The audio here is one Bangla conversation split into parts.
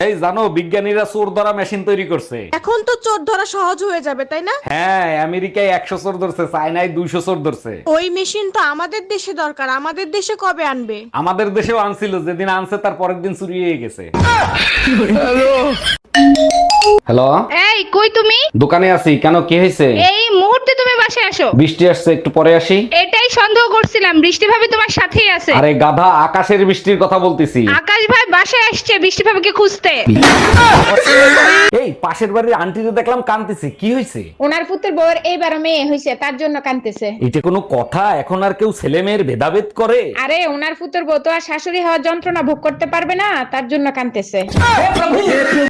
এই জানো বিজ্ঞানীরা চোর ধরা মেশিন তৈরি করছে। এখন তো চোর ধরা সহজ হয়ে যাবে তাই না? হ্যাঁ, আমেরিকায় 100 চোর ধরছে, চায়নায় 200 চোর ধরছে। ওই মেশিন তো আমাদের দেশে দরকার, আমাদের দেশে কবে আনবে? আমাদের দেশেও আনছিল, যেদিন আনছে তার পরের দিন চুরি হয়ে গেছে। হ্যালো, এই কই তুমি? দোকানে আছি। কেন, কি হয়েছে? এই মুহূর্তে তুমি বাসায় আসো। বৃষ্টি আসছে, একটু পরে আসি। এটাই সন্দেহ করছিলাম, বৃষ্টি ভাবি তোমার সাথেই আছে। আরে গাধা, আকাশের বৃষ্টির কথা বলতেছি। আকাশ ভাই বাসায় আসছে বৃষ্টি ভাবিকে খুঁজতে। এই পাশের বাড়ির আন্টিকে দেখলাম কাঁদতেছে, কি হয়েছে? ওনার পুত্রের বউয়ের এইবার মেয়ে হয়েছে, তার জন্য কাঁদতেছে। এটা কোনো কথা? এখন আর কেউ ছেলে মেয়ের ভেদাভেদ করে? আরে ওনার পুত্রের বউ তো আর শাশুড়ি হওয়ার যন্ত্রণা ভোগ করতে পারবে না, তার জন্য কাঁদতেছে।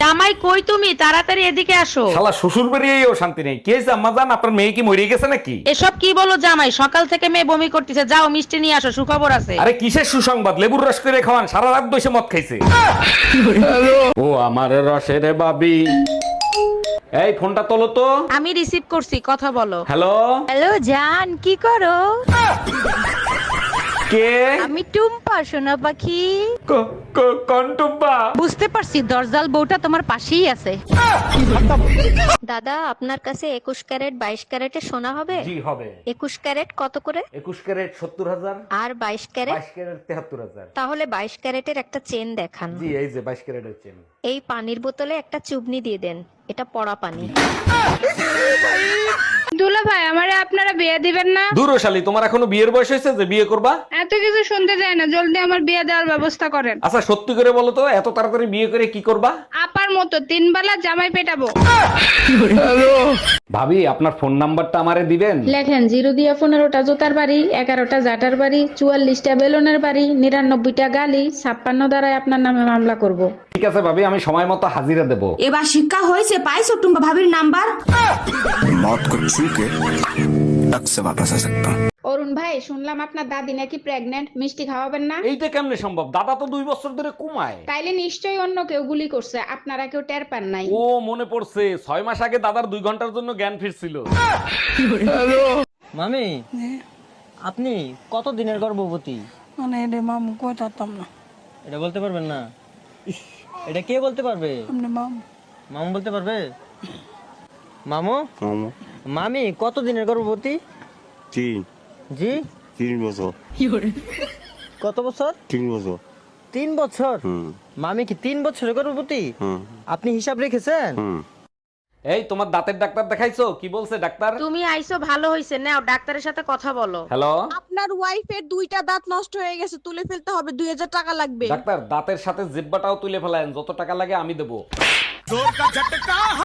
জামাই কই তুমি? তাড়াতাড়ি এদিকে আসো। শালা শ্বশুর বাড়িয়েও শান্তি নেই। কি হয়েছে আম্মা জান, আপনার মেয়ে কি মরে গেছে নাকি? এসব কি বলো জামাই? সকাল থেকে মেয়ে বমি করতেছে, যাও মিষ্টি নিয়ে আসো, সুখবর আছে। আরে কিসের সুসংবাদ? লেবুর রস করে খাওয়ান, সারা রাত বসে মদ খাইছে। ও আমার রসের বাবি, এই ফোনটা তোলো তো। আমি রিসিভ করছি, কথা বলো। হ্যালো, হ্যালো জান, কি করো? কে? আমি টুম্পা, সোনা পাখি। কন্টুব্বা। বুঝতে পারছি দরজাল বউটা তোমার পাশেই আছে। দাদা আপনার কাছে 21 ক্যারেট 22 ক্যারেটের সোনা হবে? জি হবে। 21 ক্যারেট কত করে? 21 ক্যারেট 70,000, আর 22 ক্যারেট? 22 ক্যারেট 73,000। তাহলে 22 ক্যারেটের একটা চেন দেখান। জি এই যে 22 ক্যারেটের চেন। এই পানির বোতলে একটা চুবনি দিয়ে দেন, এটা পড়া পানি। দুলা ভাই আমারে আপনারা বিয়ে দিবেন না? দূর শালি, তোমার এখনো বিয়ের বয়স হয়েছে যে বিয়ে করবা? এত কিছু শুনতে যায় না, জলদি আমার বিয়ে দেওয়ার ব্যবস্থা করেন। আচ্ছা সত্যি করে বলো তো, এত তাড়াতাড়ি বিয়ে করে কি করবা? আপার মতো 3 বেলা জামাই পেটাবো। ভাবি, আপনার ফোন নাম্বারটা আমারে দিবেন? লেখেন 0 দিয়া 15টা জোতার বাড়ি, 11টা জাটার বাড়ি, 44টা বেলুনের বাড়ি, 99টা গালি, 56 দ্বারাই আপনার নামে মামলা করব। ঠিক আছে ভাবি, আমি সময় মতো হাজিরা দেব। এবার শিক্ষা হয়েছে, পাইছো টুম্পা ভাবির নাম্বার? मौत को छू के टक से वापस आ सकता हूँ। অরুণ ভাই, শুনলাম আপনার দাদি নাকি প্রেগনেন্ট, মিষ্টি খাওয়াবেন না? এইটা কেমনে সম্ভব? দাদা তো 2 বছর ধরে ঘুমায়। তাইলে নিশ্চয়ই অন্য কেউ গুলি করছে, আপনারা কেউ টের পান নাই। ও মনে পড়ছে, 6 মাস আগে দাদার 2 ঘন্টার জন্য জ্ঞান ফিরছিল। মামি, আপনি কত দিনের গর্ভবতী? মানে রে মামু কইতাম না। এটা বলতে পারবেন না? ইস, এটা কে বলতে পারবে? আপনি মামু। মামু বলতে পারবে? মামু, মামি কত দিনের গর্ভবতী? 3 জি 3 বছর। কত বছর? 3 বছর। 3 বছর? মামি কি 3 বছরের গর্ভবতী? আপনি হিসাব রেখেছেন? এই তোমার দাঁতের ডাক্তার দেখাইছো? কি বলছে ডাক্তার? তুমি আইছো ভালো হইছে, নাও ডাক্তারের সাথে কথা বলো। হ্যালো আপনার ওয়াইফের 2টা দাঁত নষ্ট হয়ে গেছে, তুলে ফেলতে হবে, 2000 টাকা লাগবে। ডাক্তার, দাঁতের সাথে জিহ্বাটাও তুলে ফেলায়েন, যত টাকা লাগে আমি দেবো।